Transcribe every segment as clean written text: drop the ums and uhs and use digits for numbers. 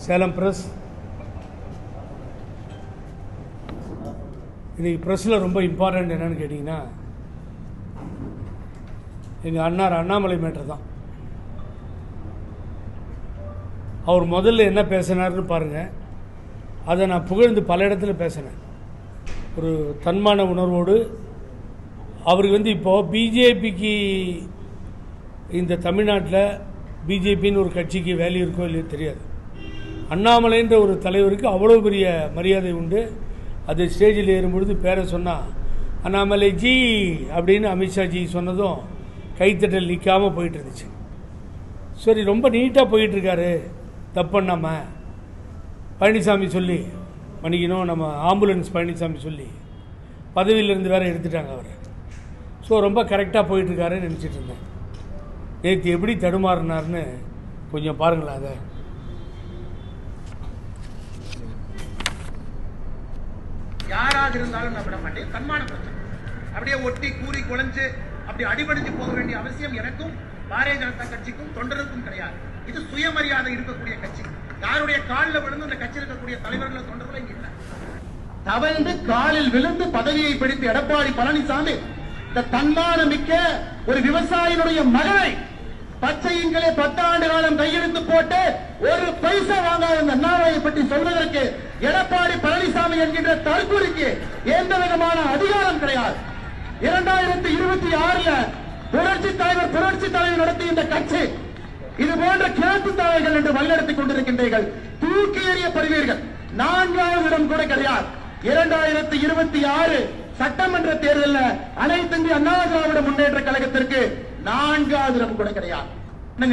Salem press இன்றைக்கி ப்ரெஸ்ஸில் ரொம்ப important என்னென்னு கேட்டிங்கன்னா, எங்கள் அண்ணாமலை மேட்டர் தான். அவர் முதல்ல என்ன பேசினார்னு பாருங்கள். அதை நான் புகழ்ந்து பல இடத்துல பேசினேன். ஒரு தன்மான உணர்வோடு அவருக்கு இப்போது பிஜேபிக்கு இந்த தமிழ்நாட்டில் பிஜேபின்னு ஒரு கட்சிக்கு வேல்யூ இருக்கோ இல்லையோ தெரியாது. அண்ணாமலைன்ற ஒரு தலைவருக்கு அவ்வளோ பெரிய மரியாதை உண்டு. அது ஸ்டேஜில் ஏறும்பொழுது பேரை சொன்னால் அண்ணாமலை ஜி அப்படின்னு அமித்ஷாஜி சொன்னதும் கைத்தட்டல் நிற்காமல் போயிட்டு இருந்துச்சு. சரி, ரொம்ப நீட்டாக போயிட்டுருக்காரு, தப்பு பண்ணாமல் பழனிசாமி சொல்லி மன்னிக்கணும், நம்ம ஆம்புலன்ஸ் பழனிசாமி சொல்லி பதவியிலேருந்து வேறு எடுத்துட்டாங்க அவர். ஸோ ரொம்ப கரெக்டாக போயிட்டுருக்காருன்னு நினச்சிட்டு இருந்தேன். நேற்று எப்படி தடுமாறினார்னு கொஞ்சம் பாருங்களேன். அதை யாராக இருந்தாலும் நான் விட மாட்டேன். தன்மான பிரச்சனை அப்படியே ஒட்டி கூறி குலைஞ்சு அப்படி அடிபடிஞ்சு போக வேண்டிய அவசியம் எனக்கும் பாரதிய ஜனதா கட்சிக்கும் தொண்டருக்கும் கிடையாது. இது சுயமரியாதை இருக்கக்கூடிய கட்சி. யாருடைய காலில் விழுந்து இந்த கட்சி இருக்கக்கூடிய தலைவர்கள் தொண்டர்கள் இங்க இல்லை. தவழ்ந்து காலில் விழுந்து பதவியை பிடித்து எடப்பாடி பழனிசாமி இந்த தன்மான மிக்க ஒரு விவசாயினுடைய மகனை பச்சையங்களே 10 ஆண்டு காலம் கையெழுத்து போட்டு ஒரு பைசா வாங்காத இந்த அண்ணாமலையை பற்றி சொல்வதற்கு எடப்பாடி பழனிசாமி என்கின்ற தற்கொலைக்கு எந்த விதமான அதிகாரம் கிடையாது. 2026 புரட்சி தலைவர் நடத்திய இந்த கட்சி இது போன்ற கிழக்கு தலைவர்கள் என்று வழிநடத்திக் கொண்டிருக்கின்றீர்கள். தூக்கி எறியப்படுவீர்கள். 4வது இடம் கூட கிடையாது. 2026 சட்டமன்ற தேர்தலில் அனைத்து இந்திய அண்ணா திராவிட முன்னேற்ற கழகத்திற்கு 4வது இடம் கூட கிடையாது.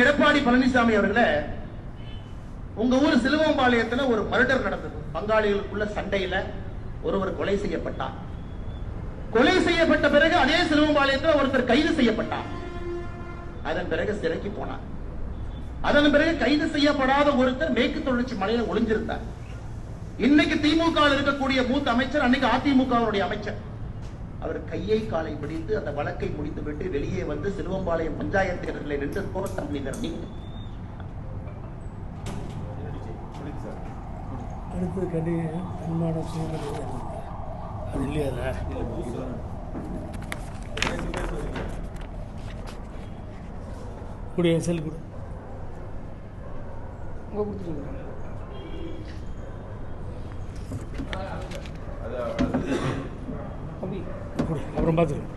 எடப்பாடி பழனிசாமி அவர்களே, உங்க ஊர் சிலுவம்பாளையத்தில் ஒரு மர்டர் நடந்தது. பங்காளிகளுக்குள்ள சண்டையில ஒருவர் கொலை செய்யப்பட்டார். கொலை செய்யப்பட்ட பிறகு அதே சிலுவம்பாளையத்தில் ஒருத்தர் கைது செய்யப்பட்டார். அதன் பிறகு சிறைக்கு போனார். அதன் பிறகு கைது செய்யப்படாத ஒருத்தர் மேற்கு தொடர்ச்சி மலையில ஒளிஞ்சிருந்தார். இன்னைக்கு திமுக இருக்கக்கூடிய மூத்த அமைச்சர், அன்னைக்கு அதிமுகவுடைய அமைச்சர், அவர் கையை காலை பிடித்து அந்த வழக்கை முடித்துவிட்டு வெளியே வந்து சிலுவம்பாளையம் பஞ்சாயத்து தேர்தலில் நின்று கோர்ட் மனிதர் அடுத்து கடி தன்மான சுயமரியாதை அது இல்லையா? கூடிய செல் கொடு கொடுத்துருங்க. அப்புறம் பார்த்துருங்க.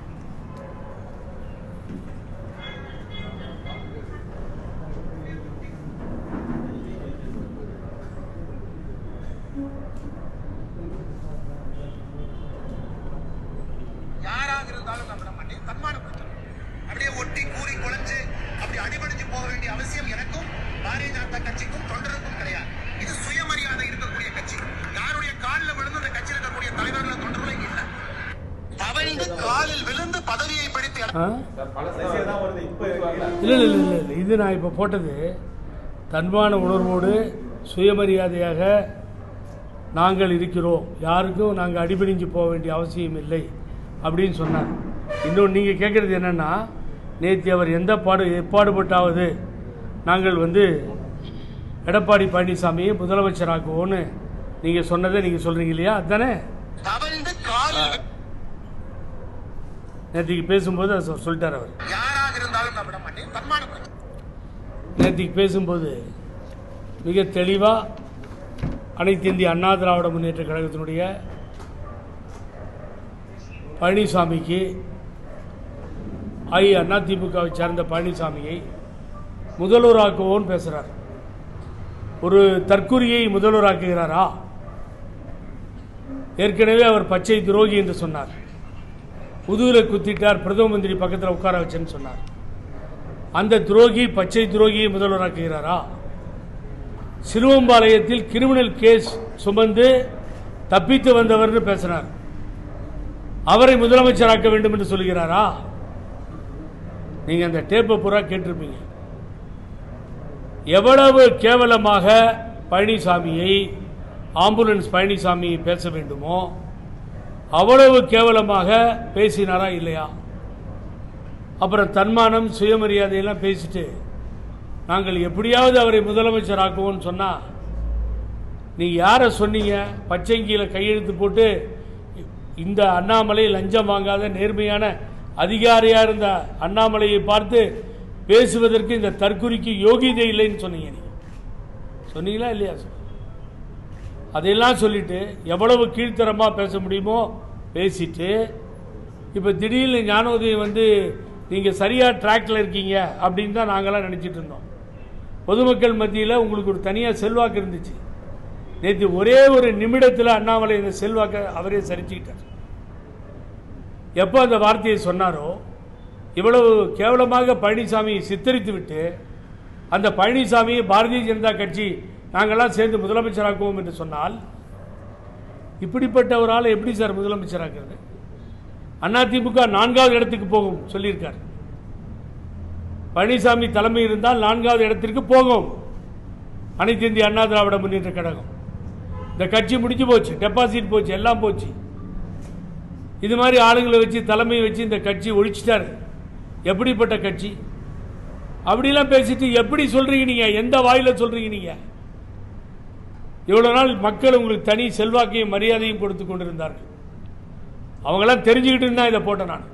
யாராக இருந்தாலும் நான் விட மாட்டேன். தன்மான பிரச்சனை அப்படியே ஒட்டி கூறி குலைஞ்சு அப்படி அடிபடிஞ்சு போக வேண்டிய அவசியம் எனக்கும் பாரதிய ஜனதா கட்சிக்கும் தொண்டருக்கும் கிடையாது. இது சுயமரியாதை இருக்கக்கூடிய கட்சி. யாருடைய காலில் விழுந்து இந்த கட்சியில் இருக்கக்கூடிய தலைவர்கள் தொண்டர்களும் இல்லை. தவழ்ந்து காலில் விழுந்து பதவியை பிடித்து இல்லை, இது நான் இப்போ போட்டது தன்மான உணர்வோடு சுயமரியாதையாக நாங்கள் இருக்கிறோம், யாருக்கும் நாங்கள் அடிபணிஞ்சு போக வேண்டிய அவசியம் இல்லை அப்படின்னு சொன்னார். இன்னொன்று நீங்கள் கேட்குறது என்னென்னா, நேற்று அவர் எப்பாடுபட்டாவது நாங்கள் எடப்பாடி பழனிசாமியை முதலமைச்சராக்குவோன்னு நீங்கள் சொன்னதை நீங்கள் சொல்கிறீங்க இல்லையா? அதுதானே நேற்றுக்கு பேசும்போது அதை சொல்லிட்டார் அவர். நேற்றுக்கு பேசும்போது மிக தெளிவாக அனைத்து இந்திய அண்ணா திராவிட முன்னேற்ற கழகத்தினுடைய பழனிசாமிக்கு அதிமுகவை சேர்ந்த பழனிசாமியை முதல்வராக்குவோன்னு பேசுகிறார். ஒரு தற்குறியை முதல்வராக்குகிறாரா? ஏற்கனவே அவர் பச்சை துரோகி என்று சொன்னார். முதுகில் குத்திட்டார், பிரதம மந்திரி பக்கத்தில் உட்கார வச்சேன்னு சொன்னார். அந்த துரோகி பச்சை துரோகியை முதல்வராக்குகிறாரா? சிலுவம்பாளையத்தில் கிரிமினல் கேஸ் சுமந்து தப்பித்து வந்தவர்னு பேசினார். அவரை முதலமைச்சராக்க வேண்டும் என்று சொல்கிறாரா? நீங்கள் அந்த டேப்பை பூரா கேட்டிருப்பீங்க. எவ்வளவு கேவலமாக பழனிசாமியை, ஆம்புலன்ஸ் பழனிசாமியை பேச வேண்டுமோ அவ்வளவு கேவலமாக பேசினாரா இல்லையா? அப்புறம் தன்மானம் சுயமரியாதையெல்லாம் பேசிட்டு நாங்கள் எப்படியாவது அவரை முதலமைச்சராக்குவோம்னு சொன்னால் நீங்கள் யாரை சொன்னீங்க? பச்சைங்கியில் கையெழுத்து போட்டு இந்த அண்ணாமலை லஞ்சம் வாங்காத நேர்மையான அதிகாரியாக இருந்த அண்ணாமலையை பார்த்து பேசுவதற்கு இந்த தற்குறிக்கு யோகிதை இல்லைன்னு சொன்னீங்க. நீங்கள் சொன்னீங்களா இல்லையா? அதையெல்லாம் சொல்லிட்டு எவ்வளவு கீழ்த்தரமாக பேச முடியுமோ பேசிட்டு இப்போ திடீர்னு ஞானோதயம் வந்து நீங்கள் சரியாக ட்ராக்கில் இருக்கீங்க அப்படின்னு தான் நாங்களாம் நினச்சிட்டு இருந்தோம். பொதுமக்கள் மத்தியில் உங்களுக்கு ஒரு தனியாக செல்வாக்கு இருந்துச்சு. நேற்று ஒரே ஒரு நிமிடத்தில் அண்ணாமலை இந்த செல்வாக்கை அவரே சரிச்சுக்கிட்டார். எப்போ அந்த வார்த்தையை சொன்னாரோ, இவ்வளவு கேவலமாக பழனிசாமியை சித்தரித்து விட்டு அந்த பழனிசாமியை பாரதிய ஜனதா கட்சி நாங்கள்லாம் சேர்ந்து முதலமைச்சராக்குவோம் என்று சொன்னால், இப்படிப்பட்ட ஒரு ஆளை எப்படி சார் முதலமைச்சராக்குறது? அதிமுக 4வது இடத்துக்கு போகும் சொல்லியிருக்கார். பழனிசாமி தலைமை இருந்தால் 4வது இடத்திற்கு போகும் அனைத்து இந்திய அண்ணா திராவிட முன்னேற்ற கழகம். இந்த கட்சி முடிஞ்சு போச்சு, டெபாசிட் போச்சு, எல்லாம் போச்சு. இது மாதிரி ஆளுங்களை வச்சு தலைமையை வச்சு இந்த கட்சி ஒழிச்சிட்டாரு. எப்படிப்பட்ட கட்சி? அப்படிலாம் பேசிட்டு எப்படி சொல்றீங்க நீங்க? எந்த வாயில சொல்றீங்க நீங்க? இவ்வளவு நாள் மக்கள் உங்களுக்கு தனி செல்வாக்கையும் மரியாதையும் கொடுத்து கொண்டிருந்தார்கள். அவங்களாம் தெரிஞ்சுக்கிட்டு இருந்தா இதை போட்டேன் நான்.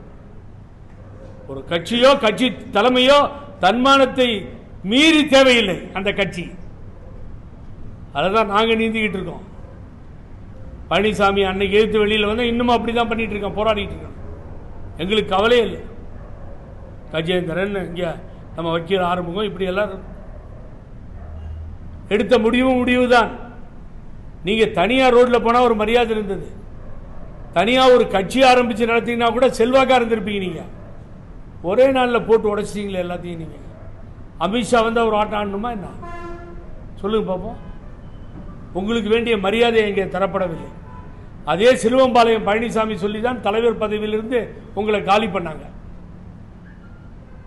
ஒரு கட்சியோ கட்சி தலைமையோ தன்மானத்தை மீறி தேவையில்லை அந்த கட்சி. அதான் நாங்கள் நீந்திக்கிட்டு இருக்கோம். பழனிசாமி அன்னைக்கு எழுத்து வெளியில் வந்து இன்னும் அப்படிதான் பண்ணிட்டு இருக்கோம், போராடிட்டு இருக்கோம். எங்களுக்கு கவலையே இல்லை. கஜேந்திரன் இங்கே நம்ம வக்கீல் ஆரம்பம் இப்படி எல்லாரும் எடுத்த முடிவு தான். நீங்க தனியா ரோட்ல போனா ஒரு மரியாதை இருந்தது. தனியா ஒரு கட்சி ஆரம்பிச்சு நடத்தீங்கன்னா கூட செல்வாக்கா இருந்திருப்பீங்க. நீங்க ஒரே நாளில் போட்டு உடைச்சிட்டீங்களே எல்லாத்தையும். நீங்க அமித்ஷா வந்து அவர் ஆட்டம் ஆடணுமா என்ன? சொல்லுங்க பார்ப்போம். உங்களுக்கு வேண்டிய மரியாதை இங்கே தரப்படவில்லை. அதே சிலுவம்பாளையம் பழனிசாமி சொல்லி தான் தலைவர் பதவியிலிருந்து உங்களை காலி பண்ணாங்க.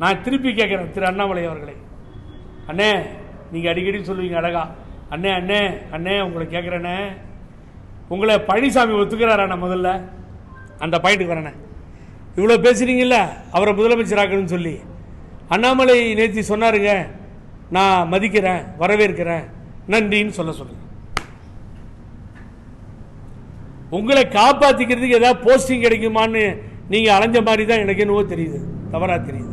நான் திருப்பி கேட்கிறேன் திரு அண்ணாமலை அவர்களை, அண்ணே நீங்க அடிக்கடி சொல்லுவீங்க அழகா, அண்ணே அண்ணே அண்ணே உங்களை கேட்கிறேனே, உங்களை பழனிசாமி ஒத்துக்கிறாரா? முதல்ல அந்த பாயிண்ட்டுக்கு வரேன். இவ்வளோ பேசுறீங்கல்ல அவரை முதலமைச்சராக்கணும்னு சொல்லி. அண்ணாமலை நேற்று சொன்னாருங்க, நான் மதிக்கிறேன், வரவேற்கிறேன், நன்றின்னு சொல்லுங்க. உங்களை காப்பாற்றிக்கிறதுக்கு ஏதாவது போஸ்டிங் கிடைக்குமான்னு நீங்க அலைஞ்ச மாதிரி தான் எனக்கு என்னவோ தெரியுது, தவறா தெரியுது.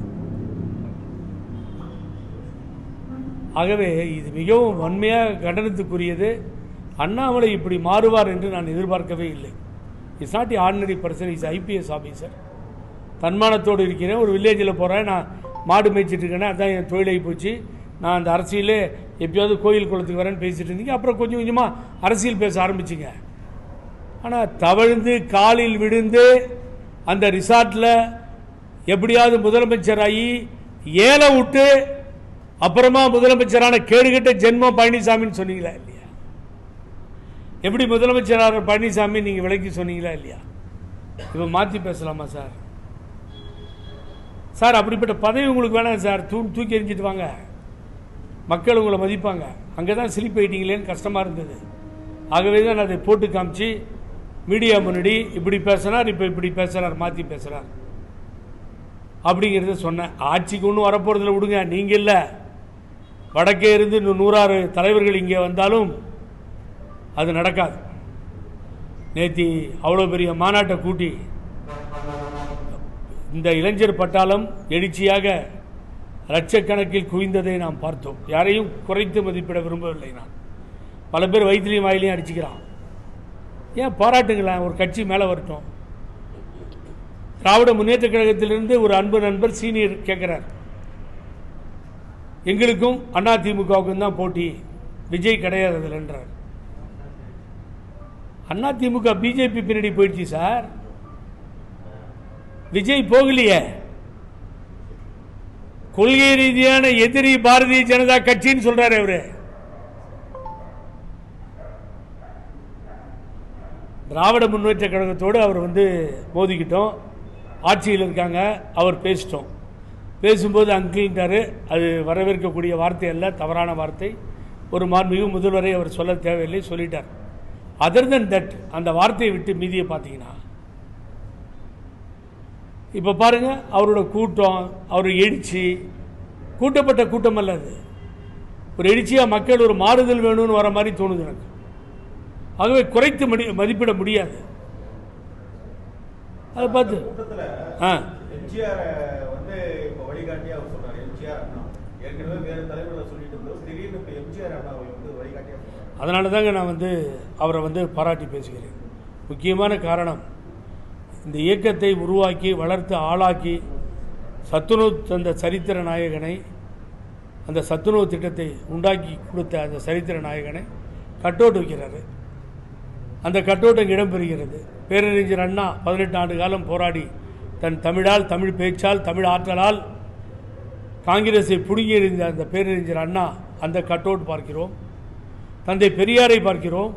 ஆகவே இது மிகவும் வன்மையாக கண்டனத்துக்குரியது. அண்ணாமலை இப்படி மாறுவார் என்று நான் எதிர்பார்க்கவே இல்லை. It's not ordinary person, is IPS officer. தன்மானத்தோடு இருக்கிறேன். ஒரு வில்லேஜில் போகிறேன், நான் மாடு மேய்ச்சிட்டு இருக்கேன், அதுதான் என் தொழிலாகி போச்சு. நான் அந்த அரசியலே எப்பயாவது கோயில் குளத்துக்கு வரேன்னு பேசிட்டு இருந்தீங்க. அப்புறம் கொஞ்சம் கொஞ்சமாக அரசியல் பேச ஆரம்பிச்சிங்க. ஆனால் தவழ்ந்து காலில் விழுந்து அந்த ரிசார்ட்டில் எப்படியாவது முதலமைச்சராகி ஏல விட்டு அப்புறமா முதலமைச்சரான கேடுகட்ட ஜென்மம் பழனிசாமின்னு சொன்னீங்களா இல்லையா? எப்படி முதலமைச்சரான பழனிசாமி நீங்க விலைக்கு சொன்னீங்களா இல்லையா? இப்ப மாத்தி பேசலாமா சார்? சார் அப்படிப்பட்ட பதவி உங்களுக்கு வேணாம் சார். தூக்கி எறிஞ்சிட்டு வாங்க, மக்கள் உங்களை மதிப்பாங்க. அங்கதான் ஸ்லிப் ஆயிட்டீங்களேன்னு கஷ்டமா இருந்தது. ஆகவே தான் அதை போட்டு காமிச்சு மீடியா முன்னாடி இப்படி பேசினார், இப்ப இப்படி பேசுறார், மாத்தி பேசுறார் அப்படிங்கிறத சொன்னேன். ஆட்சிக்கு ஒன்றும் வரப்போறதுல விடுங்க, நீங்க இல்லை. வடக்கே இருந்து 106 தலைவர்கள் இங்கே வந்தாலும் அது நடக்காது. நேற்று அவ்வளோ பெரிய மாநாட்டை கூட்டி இந்த இளைஞர் பட்டாளம் எழுச்சியாக லட்சக்கணக்கில் குவிந்ததை நாம் பார்த்தோம். யாரையும் குறைத்து மதிப்பிட விரும்பவில்லை நான். பல பேர் வயிற்றுலையும் வாயிலையும் அடிச்சுக்கிறான். ஏன் பாராட்டுங்களேன், ஒரு கட்சி மேலே வரட்டும். திராவிட முன்னேற்ற கழகத்திலிருந்து ஒரு அன்பு நண்பர் சீனியர் கேட்கிறார், எங்களுக்கும் அதிமுகவுக்கும் தான் போட்டி, விஜய் கிடையாது என்றார். அதிமுக பிஜேபி பின்னாடி போயிடுச்சு சார், விஜய் போகலையே. கொள்கை ரீதியான எதிரி பாரதிய ஜனதா கட்சின்னு சொல்றாரு அவரு. திராவிட முன்னேற்ற கழகத்தோடு அவர் மோதிக்கிட்டோம், ஆட்சியில் இருக்காங்க, அவர் பேசிட்டோம். பேசும்போது அங்கிள்ன்றாரு. அது வரவேற்கக்கூடிய வார்த்தை அல்ல, தவறான வார்த்தை. ஒரு மாண்புமிகு முதல்வரை அவர் சொல்ல தேவையில்லை, சொல்லிட்டார். அதர் தன் தட் அந்த வார்த்தையை விட்டு மீதியை பார்த்தீங்கன்னா இப்போ பாருங்க, அவரோட கூட்டம், அவர் எழுச்சி, கூட்டப்பட்ட கூட்டம் அல்ல அது. ஒரு எழுச்சியாக மக்கள் ஒரு மாறுதல் வேணும்னு வர மாதிரி தோணுது எனக்கு. ஆகவே குறைத்து மதிப்பிட முடியாது. அதை பார்த்து எம்ஜிஆர் வந்து இப்போ வழிகாட்டியா அவர் சொன்னார். எம்ஜிஆர் அண்ணா ஏற்கனவே வேறு தலைவர்களை சொல்லிட்டு இருந்தோம், திடீர்னு இப்போ எம்ஜிஆர் அண்ணா அவர் வந்து வழிகாட்டியா சொன்னார். அதனால தாங்க நான் வந்து அவரை வந்து பாராட்டி பேசுகிறேன். முக்கியமான காரணம், இந்த இயக்கத்தை உருவாக்கி வளர்த்து ஆளாக்கி சத்துணவு தந்த சரித்திர நாயகனை, அந்த சத்துணவு திட்டத்தை உண்டாக்கி கொடுத்த அந்த சரித்திர நாயகனை கட்டோட்டு வைக்கிறாரு. அந்த கட்டோட்டம் இடம்பெறுகிறது. பேரறிஞர் அண்ணா 18 ஆண்டு காலம் போராடி தன் தமிழால், தமிழ் பேச்சால், தமிழ் ஆற்றலால் காங்கிரஸை புடுங்கி எறிந்த அந்த பேரறிஞர் அண்ணா அந்த கட்டோட் பார்க்கிறோம். தந்தை பெரியாரை பார்க்கிறோம்.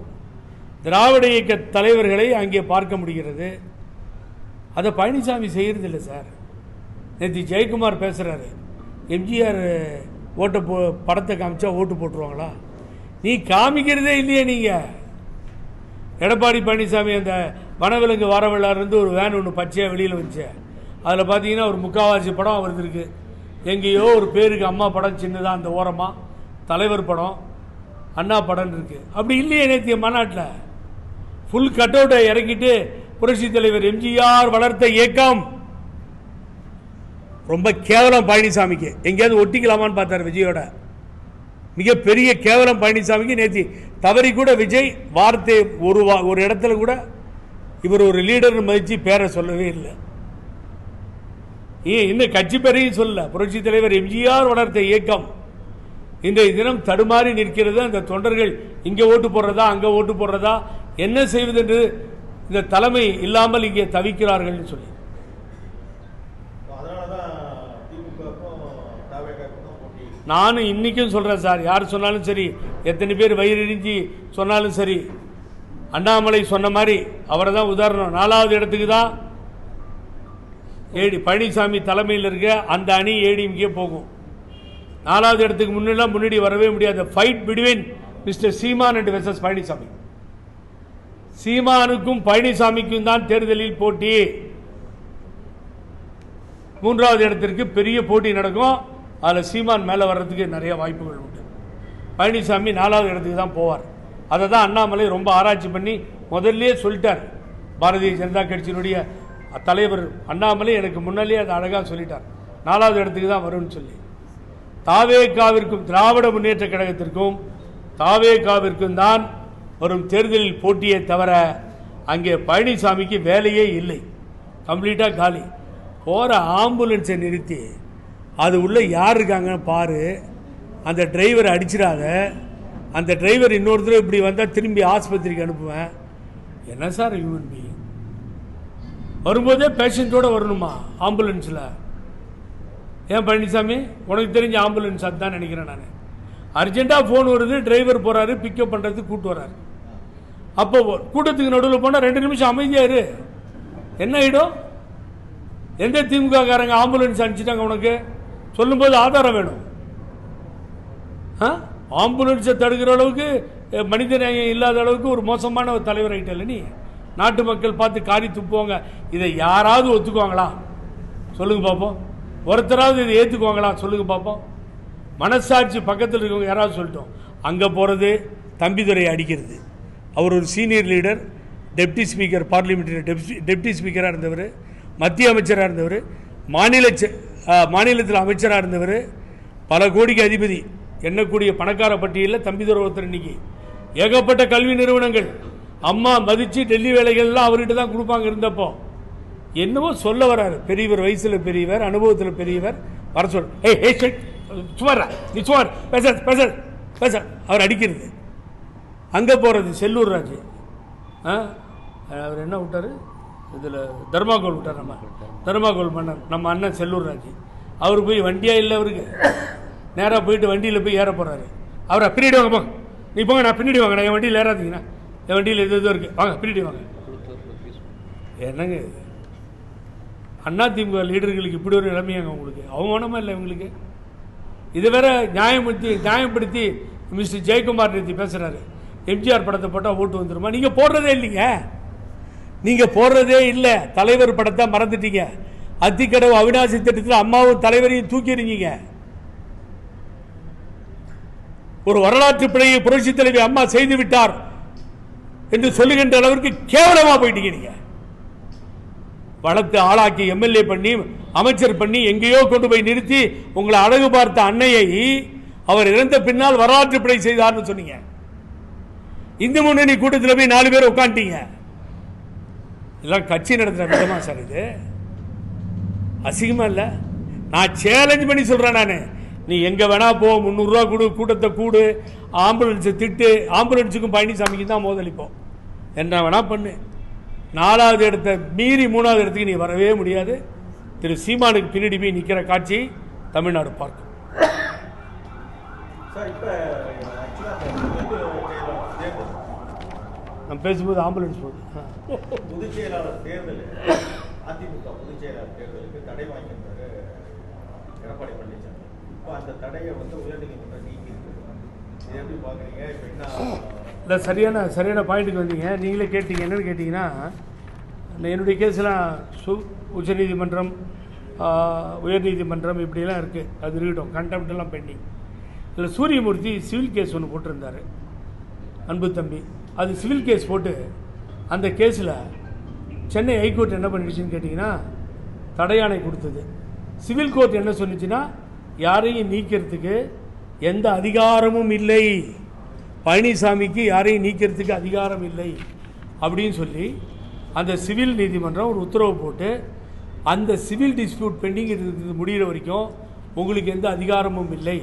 திராவிட இயக்க தலைவர்களை அங்கே பார்க்க முடிகிறது. அதை பழனிசாமி செய்கிறதில்லை சார். நேற்று ஜெயக்குமார் பேசுகிறாரு, எம்ஜிஆர் ஓட்டை படத்தை காமிச்சா ஓட்டு போட்டுருவாங்களா? நீ காமிக்கிறதே இல்லையே. நீங்கள் எடப்பாடி பழனிசாமி அந்த வனவிலங்கு வாரவிழாருந்து ஒரு வேன் ஒன்று பச்சையாக வெளியில் வச்சு, அதில் பார்த்தீங்கன்னா ஒரு முக்கால்வாசி படம் அவருக்கு இருக்குது. எங்கேயோ ஒரு பேருக்கு அம்மா படம் சின்னதாக அந்த ஓரமாக, தலைவர் படம், அண்ணா படம் இருக்குது. அப்படி இல்லையே. நேற்று மாநாட்டில் ஃபுல் கட் அவுட்டை இறக்கிட்டு புரட்சி தலைவர் எம்ஜிஆர் வளர்த்த இயக்கம் ரொம்ப கேவலம் பழனிசாமிக்கு. எங்கேயாவது ஒட்டிக்கலாமான்னு பார்த்தார் விஜயோட. மிகப்பெரிய கேவலம் பழனிசாமிக்கு. நேற்று தவறி கூட விஜய் வார்த்தை ஒரு இடத்துல கூட இவர் ஒரு லீடர் மதித்து பேரை சொல்லவே இல்லை. இன்னும் கட்சி பேரையும் சொல்ல. புரட்சி தலைவர் எம்ஜிஆர் வளர்த்த இயக்கம் இன்றைய தினம் தடுமாறி நிற்கிறது. அந்த தொண்டர்கள் இங்கே ஓட்டு போடுறதா அங்கே ஓட்டு போடுறதா என்ன செய்வது என்று இந்த தலைமை இல்லாமல் இங்கே தவிக்கிறார்கள் சொல்லி. நானும் இன்னைக்கும் சொல்றேன் சார், யார் சொன்னாலும் சரி, எத்தனை பேர் வயிறறிஞ்சி சொன்னாலும் சரி, அண்ணாமலை சொன்ன மாதிரி அவரை தான் உதாரணம். 4வது இடத்துக்கு தான் ஏடி பழனிசாமி தலைமையில் இருக்க அந்த அணி ஏடிஎம்கே போகும். 4வது இடத்துக்கு முன்னாடி வரவே முடியாது. Fight between mister Seeman and versus Palaniswami. சீமானுக்கும் பழனிசாமிக்கும் தான் தேர்தலில் போட்டி. 3வது இடத்திற்கு பெரிய போட்டி நடக்கும். அதில் சீமான் மேலே வர்றதுக்கு நிறைய வாய்ப்புகள் உண்டு. பழனிசாமி 4வது இடத்துக்கு தான் போவார். அதை தான் அண்ணாமலை ரொம்ப ஆராய்ச்சி பண்ணி முதல்லே சொல்லிட்டார். பாரதிய ஜனதா கட்சியினுடைய தலைவர் அண்ணாமலை எனக்கு முன்னாலே அதை அழகாக சொல்லிட்டார், 4வது இடத்துக்கு தான் வரும்னு சொல்லி. தாவேகாவிற்கும் திராவிட முன்னேற்ற கழகத்திற்கும் தாவேகாவிற்கும் தான் வரும் தேர்தலில் போட்டியை தவிர அங்கே பழனிசாமிக்கு வேலையே இல்லை. கம்ப்ளீட்டாக காலி. போகிற ஆம்புலன்ஸை நிறுத்தி அது உள்ள யார் இருக்காங்கன்னு பாரு, அந்த டிரைவரை அடிச்சிடாத, அந்த டிரைவர் இன்னொருத்தர் இப்படி வந்தால் திரும்பி ஆஸ்பத்திரிக்கு அனுப்புவேன். என்ன சார் ஹியூமன் பீயிங்? வரும்போதே பேஷண்ட்டோடு வரணுமா ஆம்புலன்ஸில்? ஏன் பழனிசாமி உனக்கு தெரிஞ்ச ஆம்புலன்ஸ் அதுதான் நினைக்கிறேன் நான். அர்ஜென்ட்டாக ஃபோன் வருது, டிரைவர் போகிறாரு, பிக்கப் பண்ணுறதுக்கு கூப்பிட்டு வர்றாரு. அப்போ கூட்டத்துக்கு நடுவில் போனால் 2 நிமிஷம் அமைதியாக இரு. என்ன ஆகிடும்? எந்த திமுக காரங்க ஆம்புலன்ஸ் அனுப்பிச்சிட்டாங்க உனக்கு சொல்லும்போது ஆதாரம் வேணும். ஆம்புலன்ஸை தடுக்கிற அளவுக்கு மனித நேயம் இல்லாத அளவுக்கு ஒரு மோசமான ஒரு தலைவர் ஆகிட்டல நீ. நாட்டு மக்கள் பார்த்து காரி துப்புவாங்க. இதை யாராவது ஒத்துக்குவாங்களா சொல்லுங்க பார்ப்போம். ஒருத்தராவது இதை ஏற்றுக்குவாங்களா சொல்லுங்க பார்ப்போம். மனசாட்சி பக்கத்தில் இருக்கவங்க யாராவது சொல்லிட்டோம். அங்கே போகிறது தம்பிதுரை அடிக்கிறது. அவர் ஒரு senior leader, deputy speaker, parliamentary deputy ஸ்பீக்கராக இருந்தவர், மத்திய அமைச்சராக இருந்தவர், மாநிலத்தில் அமைச்சராக இருந்தவர், பல கோடிக்கு அதிபதி, எண்ணக்கூடிய பணக்கார பட்டியலில் தம்பிதுரை ஒருத்தர். இன்னைக்கு ஏகப்பட்ட கல்வி நிறுவனங்கள் அம்மா மதித்து டெல்லி வேலைகள்லாம் அவர்கிட்ட தான் கொடுப்பாங்க. இருந்தப்போ என்னவோ சொல்ல வராரு. பெரியவர், வயசில் பெரியவர், அனுபவத்தில் பெரியவர், வர சொல். சுமாரா நீ சுமார் பேச பேச பேச அவர் அடிக்கிறது. அங்கே போகிறது செல்லூர் ராஜு. அவர் என்ன விட்டார் இதில்? தர்மாகோல் விட்டார். நம்ம தர்மாகோல் மன்னர் நம்ம அண்ணன் செல்லூர் ராஜு. அவர் போய் வண்டியாக இல்லை அவருக்கு, நேராக போயிட்டு வண்டியில் போய் ஏற போகிறாரு. அவரை பின்னாடி வாங்க, போங்க நீ போங்க, நான் பின்னாடி வாங்க, நான் என் வண்டியில் ஏறாதீங்கண்ணா, என் வண்டியில் எது எதுவும் இருக்குது, வாங்க பின்னாடி வாங்க. என்னங்க அண்ணா திமுக லீடர்களுக்கு இப்படி ஒரு நிலைமையாங்க உங்களுக்கு? அவமானமா இல்லை உங்களுக்கு? இது வேற நியாயப்படுத்தி மிஸ்டர் ஜெயக்குமார் நேற்று பேசுகிறாரு. எம்ஜிஆர் படத்தை போட்டால் ஓட்டு வந்துருமா? நீங்கள் போடுறதே இல்லைங்க. நீங்கள் போடுறதே இல்லை. தலைவர் படத்தை மறந்துட்டீங்க. அத்திக்கடவு அவிநாசி திட்டத்தில் அம்மாவும் தலைவரையும் தூக்கி எறிஞ்சிங்க. ஒரு வரலாற்று பிழையை புரட்சி தலைவி அம்மா செய்து விட்டார் என்று சொல்லுகின்ற அளவிற்கு கேவலமாக போயிட்டீங்க. நீங்கள் வளர்த்து ஆளாக்கி எம்எல்ஏ பண்ணி அமைச்சர் பண்ணி எங்கேயோ கொண்டு போய் நிறுத்தி உங்களை அழகு பார்த்த அன்னையை அவர் இறந்த பின்னால் வரலாற்று பிழை செய்தார்னு சொன்னீங்க. இந்து முன்னணி கூட்டத்தில் போய் 4 பேர் உட்காந்துட்டீங்க. இதெல்லாம் கட்சி நடத்துகிற விதமா சார்? இது அசிங்கமா இல்லை? நான் சேலஞ்ச் பண்ணி சொல்றேன். நான் நீ எங்க வேணா போ, 300 ரூபா கொடு, கூட்டத்தை கூடு, ஆம்புலன்ஸை திட்டு, ஆம்புலன்ஸுக்கும் பழனிசாமிக்கு தான் மோதலிப்போம், என்ன வேணா பண்ணு. 4வது இடத்தை மீறி 3வது இடத்துக்கு நீ வரவே முடியாது. திரு சீமானுக்கு பின்னாடி போய் நிற்கிற காட்சி தமிழ்நாடு பார்க்கும். நம்ம பேசும்போது ஆம்புலன்ஸ் போகுது. பொதுச் செயலாளர் தேர்தல், அதிமுக பொதுச் செயலாளர் தேர்தலுக்கு தடை வாங்கியிருந்தாரு எடப்பாடி பழனிசாமி. இப்போ அந்த தடையை வந்து உயர்நீதிமன்றம் நீக்கி இருக்கு. எப்படி பார்க்குறீங்க? இப்போ என்ன இல்லை, சரியான பாயிண்ட்டுக்கு வந்தீங்க. நீங்களே கேட்டீங்க. என்னென்னு கேட்டிங்கன்னா, என்னுடைய கேஸ்லாம் உச்சநீதிமன்றம், உயர்நீதிமன்றம் இப்படிலாம் இருக்குது. அது இருக்கட்டும், கண்டெம்ப்டெல்லாம் பெண்டிங். இதில் சூரியமூர்த்தி சிவில் கேஸ் ஒன்று போட்டிருந்தார், அன்பு தம்பி. அது சிவில் கேஸ் போட்டு அந்த கேஸில் சென்னை ஹைகோர்ட் என்ன பண்ணிடுச்சுன்னு கேட்டிங்கன்னா, தடையாணை கொடுத்தது. சிவில் கோர்ட் என்ன சொன்னிச்சுன்னா, யாரையும் நீக்கிறதுக்கு எந்த அதிகாரமும் இல்லை, பழனிசாமிக்கு யாரையும் நீக்கிறதுக்கு அதிகாரம் இல்லை அப்படின்னு சொல்லி அந்த சிவில் நீதிமன்றம் ஒரு உத்தரவு போட்டு, அந்த சிவில் டிஸ்பியூட் பெண்டிங் இது முடிகிற வரைக்கும் உங்களுக்கு எந்த அதிகாரமும் இல்லை,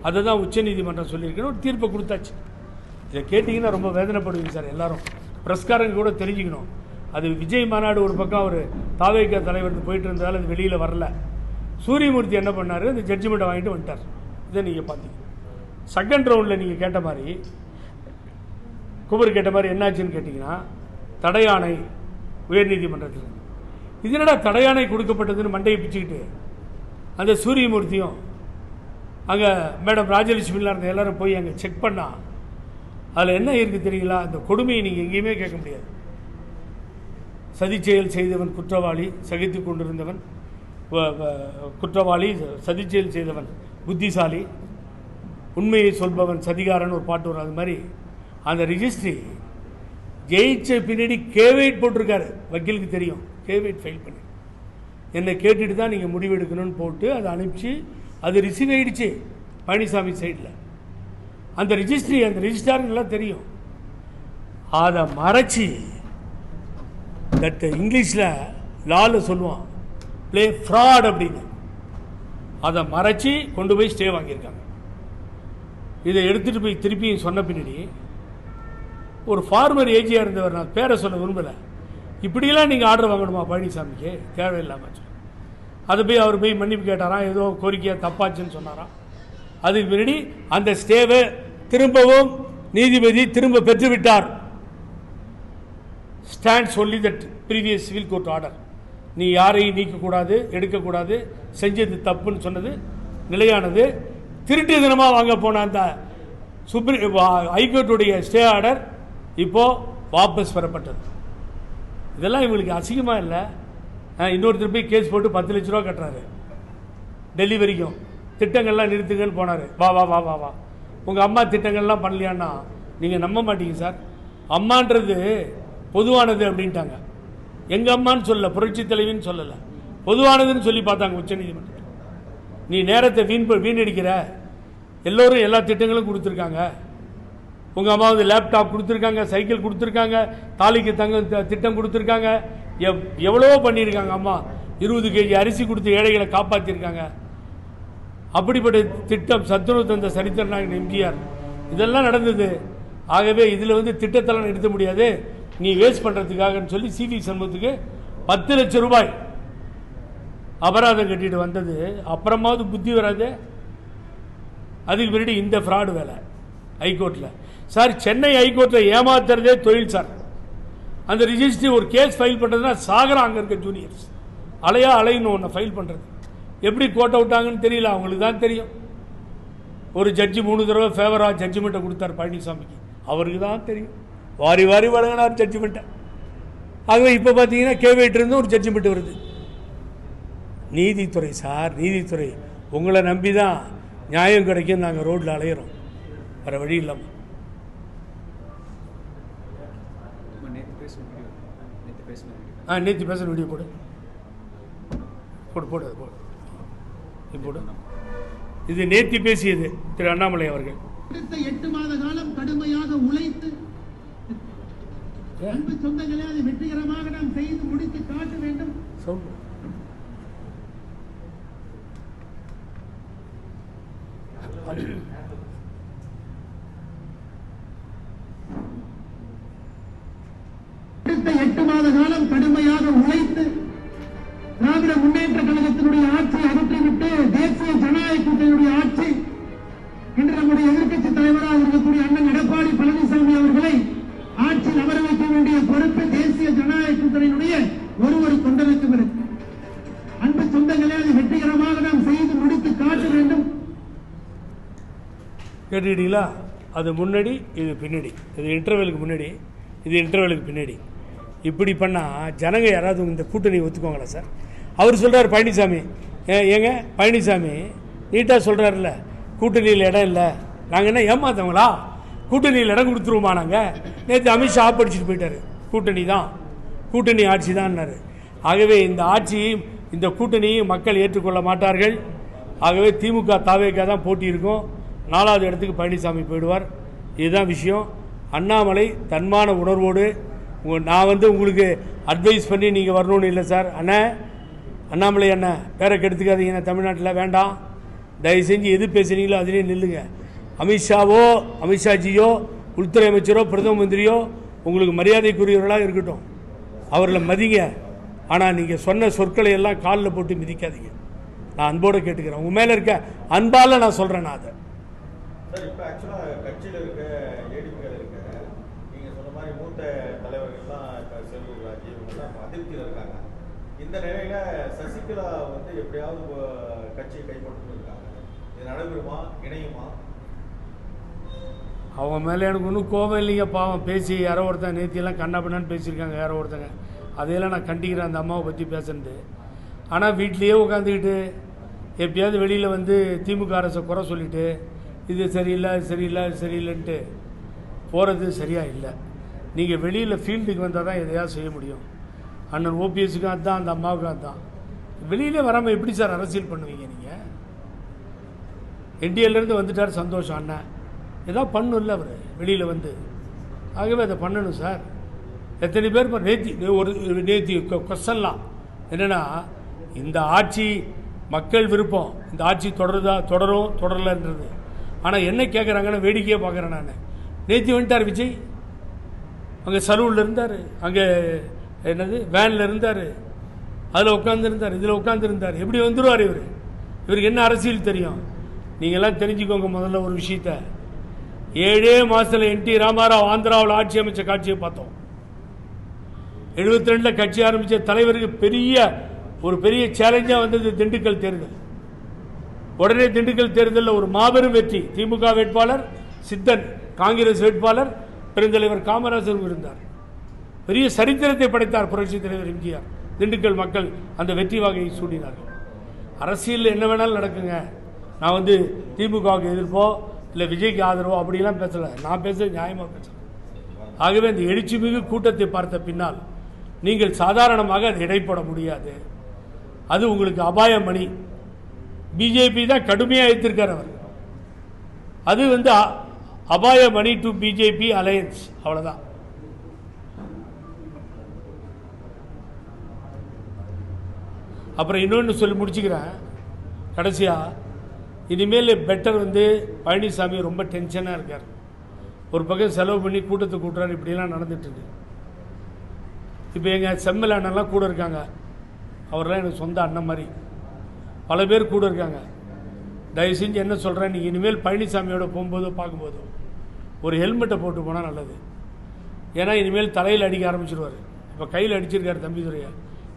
அதை தான் உச்சநீதிமன்றம் சொல்லியிருக்கேன்னு ஒரு தீர்ப்பை கொடுத்தாச்சு. இதை கேட்டிங்கன்னா ரொம்ப வேதனைப்படுவீங்க சார். எல்லாரும் பிரஸ்காரங்க கூட தெரிஞ்சுக்கணும். அது விஜய் மாநாடு ஒரு பக்கம் அவர் தாவேக தலைவர் போயிட்டு இருந்தாலும் அது வெளியில் வரல. சூரியமூர்த்தி என்ன பண்ணார், அந்த ஜட்ஜ்மெண்ட்டை வாங்கிட்டு வந்துட்டார். இதை நீங்கள் பார்த்தீங்க. செகண்ட் ரவுண்டில் நீங்கள் கேட்ட மாதிரி, குமர் கேட்ட மாதிரி என்னாச்சுன்னு கேட்டிங்கன்னா, தடையாணை உயர்நீதிமன்றத்தில். இது என்னடா தடையாணை கொடுக்கப்பட்டதுன்னு மண்டையை பிச்சுக்கிட்டு அந்த சூரியமூர்த்தியும் அங்கே மேடம் ராஜலட்சுமிலாம் இருந்த எல்லாரும் போய் அங்கே செக் பண்ணா அதில் என்ன இருக்குது தெரியுங்களா? அந்த கொடுமையை நீங்கள் எங்கேயுமே கேட்க முடியாது. சதி செயல் செய்தவன் குற்றவாளி, சகித்து கொண்டிருந்தவன் குற்றவாளி, சதி செயல் செய்தவன் புத்திசாலி, உண்மையை சொல்பவன் சதிகாரன் ஒரு பாட்டு வரும். அது மாதிரி அந்த ரிஜிஸ்ட்ரி ஜெயிச்ச பின்னாடி கேவைட் போட்டிருக்காரு. வக்கீலுக்கு தெரியும், கேவைட் ஃபைல் பண்ணி என்னை கேட்டுட்டு தான் நீங்கள் முடிவெடுக்கணும்னு போட்டு அதை அனுப்பிச்சு அது ரிசீவ் ஆகிடுச்சு பழனிசாமி சைடில். அந்த ரிஜிஸ்ட்ரி, அந்த ரிஜிஸ்டாருங்கெல்லாம் தெரியும். அதை மறைச்சி, தட் இங்கிலீஷில் லாவில் சொல்லுவான் ப்ளே ஃப்ராட் அப்படின்னு, அதை மறைச்சி கொண்டு போய் ஸ்டே வாங்கியிருக்காங்க. இதை எடுத்துகிட்டு போய் திருப்பியும் சொன்ன பின்னாடி ஒரு ஃபார்மர் ஏஜியாக இருந்தவர், நான் பேரை சொல்ல விரும்பலை, இப்படியெல்லாம் நீங்கள் ஆர்டர் வாங்கணுமா பழனிசாமிக்கு? தேவையில்லாமல் சொல்லி அதை போய் அவர் போய் மன்னிப்பு கேட்டாராம், ஏதோ கோரிக்கையாக தப்பாச்சுன்னு சொன்னாராம். அதுக்கு முன்னாடி அந்த ஸ்டேவை திரும்பவும் நீதிபதி திரும்ப பெற்றுவிட்டார். ஸ்டாண்ட் சொல்லி that previous civil court order, நீ யாரையும் நீக்கக்கூடாது, எடுக்கக்கூடாது, செஞ்சது தப்புன்னு சொன்னது நிலையானது. திருட்டு தினமாக வாங்க போன அந்த ஹைகோர்ட்டுடைய ஸ்டே ஆர்டர் இப்போது வாபஸ் பெறப்பட்டது. இதெல்லாம் இவங்களுக்கு அசிங்கமாக இல்லை? இன்னொருத்தர் போய் கேஸ் போட்டு 10 லட்ச ரூபா கட்டுறாரு டெல்லி வரைக்கும், திட்டங்கள்லாம் நிறுத்துங்கன்னு போனார். வா வா வா வா வா உங்கள் அம்மா திட்டங்கள்லாம் பண்ணலையான்னா நீங்கள் நம்ப மாட்டீங்க சார். அம்மான்றது பொதுவானது அப்படின்ட்டாங்க. எங்கள் அம்மான்னு சொல்லலை, புரட்சி தலைவின்னு சொல்லலை, பொதுவானதுன்னு சொல்லி பார்த்தாங்க உச்சநீதிமன்றம். நீ நேரத்தை வீணடிக்கிற, எல்லோரும் எல்லா திட்டங்களும் கொடுத்துருக்காங்க. உங்கள் அம்மாவது லேப்டாப் கொடுத்துருக்காங்க, சைக்கிள் கொடுத்துருக்காங்க, தாலிக்கு தங்க திட்டம் கொடுத்துருக்காங்க, எவ்வளவோ பண்ணியிருக்காங்க. அம்மா 20 kg அரிசி கொடுத்து ஏழைகளை காப்பாற்றிருக்காங்க. அப்படிப்பட்ட திட்டம் சத்துணவு தந்த சரித்திரநாயகன் எம்ஜிஆர், இதெல்லாம் நடந்தது. ஆகவே இதில் திட்டத்தெல்லாம் நிறுத்த முடியாது, நீ வேஸ்ட் பண்ணுறதுக்காகன்னு சொல்லி சிவி சண்முகத்துக்கு 10 லட்சம் ரூபாய் அபராதம் கட்டிட்டு வந்தது. அப்புறமாவது புத்தி வராது. அதுக்கு முன்னாடி இந்த ஃப்ராடு வேலை ஹைகோர்ட்டில். சார், சென்னை ஹைகோர்ட்டில் ஏமாத்துறதே தொழில் சார். அந்த ரிஜிஸ்ட்ரி ஒரு கேஸ் ஃபைல் பண்ணுறதுனா சாகரம் அங்கே இருக்க ஜூனியர்ஸ் அலைன்னு ஒன்று ஃபைல் பண்ணுறது. எப்படி கோட் அவுட்டாங்கன்னு தெரியல, அவங்களுக்கு தான் தெரியும். ஒரு ஜட்ஜி 3 தடவை ஃபேவராக ஜட்ஜ்மெண்ட்டை கொடுத்தார் பழனிசாமிக்கு, அவருக்கு தான் தெரியும். வாரி வாரி வழங்கினார் ஜட்ஜ்மெண்ட்டை. ஆகவே இப்போ பார்த்தீங்கன்னா கேவேட்டிருந்து ஒரு ஜட்ஜ்மெண்ட் வருது. நீதித்துறை சார், நீதித்துறை உங்களை நம்பி தான் நியாயம் கிடைக்கும். நாங்கள் ரோட்டில் அலையிறோம், வேறு வழி இல்லாமல். நேற்று பேசுகிற வீடியோ போடு போடு அது போடு இது போடு. இது நேற்று பேசியது திரு அண்ணாமலை அவர்கள். 8 மாத காலம் கடுமையாக உழைத்து அன்பு சொந்தங்களே அதை வெற்றிகரமாக நாம் செய்து முடித்து காட்ட வேண்டும். அடுத்த 8 மாத காலம் கடுமையாக உழைத்து திராவிட முன்னேற்ற கழகத்தினுடைய ஆட்சி அகற்றிவிட்டு தேசிய ஜனநாயக கூட்டணியுடைய ஆட்சி இன்று நம்முடைய எதிர்க்கட்சி தலைவராக இருக்கக்கூடிய அண்ணன் எடப்பாடி பழனிசாமி அவர்களை ஆட்சியில் அமர வைக்க வேண்டிய பொறுப்பு தேசிய ஜனநாயக கூட்டணியினுடைய ஒரு தொண்டனுக்கும் இருக்கு. அன்பு சொந்தங்களே அதை வெற்றிகரமாக நாம் செய்து முடித்து காட்ட வேண்டும். கேட்டுக்கிட்டீங்களா? அது முன்னாடி, இது பின்னாடி. இது இன்டர்வெலுக்கு முன்னாடி, இது இன்டர்வெலுக்கு பின்னாடி. இப்படி பண்ணால் ஜனங்க யாராவது இந்த கூட்டணி ஒத்துக்குவாங்களா சார்? அவர் சொல்கிறார் பழனிசாமி, ஏங்க பழனிசாமி நீட்டாக சொல்கிறாருல்ல, கூட்டணியில் இடம் இல்லை, நாங்கள் என்ன ஏமாத்தவங்களா? கூட்டணியில் இடம் கொடுத்துருவோமா நாங்கள்? நேற்று அமித்ஷா ஆப்படிச்சுட்டு போயிட்டார். கூட்டணி தான், கூட்டணி ஆட்சி தான்னாரு. ஆகவே இந்த ஆட்சி, இந்த கூட்டணியை மக்கள் ஏற்றுக்கொள்ள மாட்டார்கள். ஆகவே திமுக தாவேக்கா தான் போட்டி இருக்கும். 4வது இடத்துக்கு பழனிசாமி போயிடுவார். இதுதான் விஷயம். அண்ணாமலை தன்மான உணர்வோடு, நான் உங்களுக்கு அட்வைஸ் பண்ணி நீங்கள் வரணும்னு இல்லை சார். அண்ணாமலை அண்ணன் பேரை கெடுத்துக்காதீங்க, தமிழ்நாட்டில் வேண்டாம். தயவு செஞ்சு எது பேசுகிறீங்களோ அதிலே நில்லுங்க. அமித்ஷாஜியோ உள்துறை அமைச்சரோ பிரதம மந்திரியோ உங்களுக்கு மரியாதைக்குரியவர்களாக இருக்கட்டும், அவர்களை மதிங்க. ஆனால் நீங்கள் சொன்ன சொற்களை எல்லாம் காலில் போட்டு மிதிக்காதீங்க. நான் அன்போடு கேட்டுக்கிறேன். உங்கள் மேலே இருக்க அன்பால் நான் சொல்கிறேன். நான் அதை சார் இப்போ ஆக்சுவலாக கட்சியில் இருக்க ஏடிபிகள் இருக்க நீங்கள் சொன்ன மாதிரி மூத்த தலைவர்கள்லாம் செல்வூர் ராஜி இவங்கெல்லாம் அதிருப்தியில் இருக்காங்க. இந்த நிலையில் சசிகலா எப்படியாவது கட்சியை கைப்பற்று இருக்காங்க. இது நடைபெறுமா, இணையுமா? அவங்க மேலே எனக்கு ஒன்றும் கோபம் இல்லைங்க. பாவம் பேசி யாரோ ஒருத்தன் நேற்றியெல்லாம் கண்ணாப்பின்னான்னு பேசியிருக்காங்க யாரோ ஒருத்தங்க. அதையெல்லாம் நான் கண்டிக்கிறேன் அந்த அம்மாவை பற்றி பேசுறது. ஆனால் வீட்லேயே உட்காந்துக்கிட்டு எப்பயாவது வெளியில் திமுக அரசை குறை சொல்லிவிட்டு இது சரியில்லை அது சரியில்லை அது சரியில்லைன்ட்டு போகிறது சரியாக இல்லை. நீங்கள் வெளியில் ஃபீல்டுக்கு வந்தால் தான் எதையாவது செய்ய முடியும். அண்ணன் ஓபிஎஸ்க்கும் அதுதான், அந்த அம்மாவுக்கும் அதுதான். வெளியிலே வராமல் எப்படி சார் அரசியல் பண்ணுவீங்க நீங்கள்? என்டிஏலேருந்து வந்துட்டார், சந்தோஷம். அண்ணன் ஏதாவது பண்ணும் இல்லை அவர் வெளியில் ஆகவே அதை பண்ணணும் சார். எத்தனை பேர் நேற்று கொஸ்டன்லாம் என்னென்னா, இந்த ஆட்சி மக்கள் விருப்பம், இந்த ஆட்சி தொடரும் தொடரலன்றது. ஆனால் என்ன கேட்குறாங்கன்னு வேடிக்கையாக பார்க்குறேன் நான். நேற்று வந்துட்டார் விஜய், அங்கே சலூனில் இருந்தார், அங்கே என்னது வேனில் இருந்தார், அதில் உட்காந்துருந்தார், இதில் உட்காந்துருந்தார். எப்படி வந்துடுவார் இவர்? இவருக்கு என்ன அரசியல் தெரியும்? நீங்கள்லாம் தெரிஞ்சுக்கோங்க. முதல்ல ஒரு விஷயத்த, 7 மாதத்தில் என்டி ராமாராவ் ஆந்திராவில் ஆட்சி அமைச்ச காட்சியை பார்த்தோம். 72 கட்சி ஆரம்பித்த தலைவருக்கு பெரிய சேலஞ்சாக வந்தது திண்டுக்கல் தேர்தல். உடனே திண்டுக்கல் தேர்தலில் ஒரு மாபெரும் வெற்றி. திமுக வேட்பாளர் சித்தன், காங்கிரஸ் வேட்பாளர் பெருந்தலைவர் காமராஜர் இருந்தார். பெரிய சரித்திரத்தை படைத்தார் புரட்சி தலைவர் எம்ஜிஆர். திண்டுக்கல் மக்கள் அந்த வெற்றி வாகையை சூடினார்கள். அரசியலில் என்ன வேணாலும் நடக்குங்க. நான் திமுகவுக்கு எதிர்ப்போ இல்லை விஜய்க்கு ஆதரவோ அப்படிலாம் பேசலை. நான் பேசுறது நியாயமாக பேசுகிறேன். ஆகவே இந்த எழுச்சிமிகு கூட்டத்தை பார்த்த பின்னால் நீங்கள் சாதாரணமாக அதை இடைப்பட முடியாது. அது உங்களுக்கு அபாயமணி. பிஜேபி தான் கடுமையாக எதிர்க்கிறார் அவர். அது அபாயமணி டு பிஜேபி அலையன்ஸ், அவ்வளோதான். அப்புறம் இன்னொன்று சொல்லி முடிச்சுக்கிறேன் கடைசியாக. இனிமேல் பெட்டர் பழனிசாமி ரொம்ப டென்ஷனாக இருக்கார். ஒரு பக்கம் செலவு பண்ணி கூட்டத்தை கூட்டுறாரு, இப்படிலாம் நடந்துட்டுருக்கு. இப்போ எங்கள் செம்மல் அண்ணன்லாம் கூட இருக்காங்க. அவரெல்லாம் எனக்கு சொந்த அண்ணன் மாதிரி. பல பேர் கூட இருக்காங்க. தயவு செஞ்சு என்ன சொல்கிறேன், நீங்கள் இனிமேல் பழனிசாமியோட போகும்போதோ பார்க்கும்போதோ ஒரு ஹெல்மெட்டை போட்டு போனால் நல்லது. ஏன்னா இனிமேல் தலையில் அடிக்க ஆரம்பிச்சிடுவார். இப்போ கையில் அடிச்சிருக்காரு தம்பிதுரையா,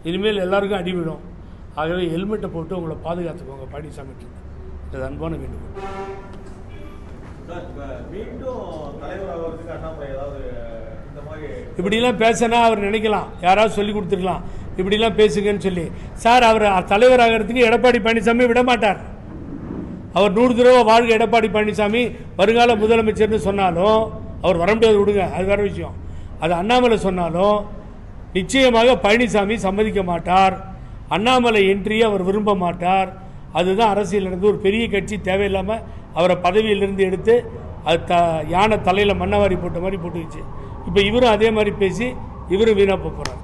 இனிமேல் எல்லாருக்கும் அடிவிடும். ஆகவே ஹெல்மெட்டை போட்டு உங்களை பாதுகாத்துக்கோங்க பழனிசாமிட்டு. இது அன்பான வேண்டுகோள். இப்படிலாம் பேசினா அவர் நினைக்கலாம், யாராவது சொல்லி கொடுத்துருக்கலாம் இப்படிலாம் பேசுங்கன்னு சொல்லி. சார், அவர் தலைவர் ஆகிறதுக்கு எடப்பாடி பழனிசாமி விட மாட்டார். அவர் 100 தடவை வாழ்க எடப்பாடி பழனிசாமி வருங்கால முதலமைச்சர்னு சொன்னாலும் அவர் வர முடியாது, விடுங்க, அது வேற விஷயம். அது அண்ணாமலை சொன்னாலும் நிச்சயமாக பழனிசாமி சம்மதிக்க மாட்டார். அண்ணாமலை என்ட்ரியை அவர் விரும்ப மாட்டார். அதுதான் அரசியல் நடந்து ஒரு பெரிய கட்சி தேவையில்லாமல் அவரை பதவியிலிருந்து எடுத்து அது யானை தலையில் மண்ணவாரி போட்ட மாதிரி போட்டுக்கிச்சு. இப்போ இவரும் அதே மாதிரி பேசி இவரும் வீணாக போகிறார்.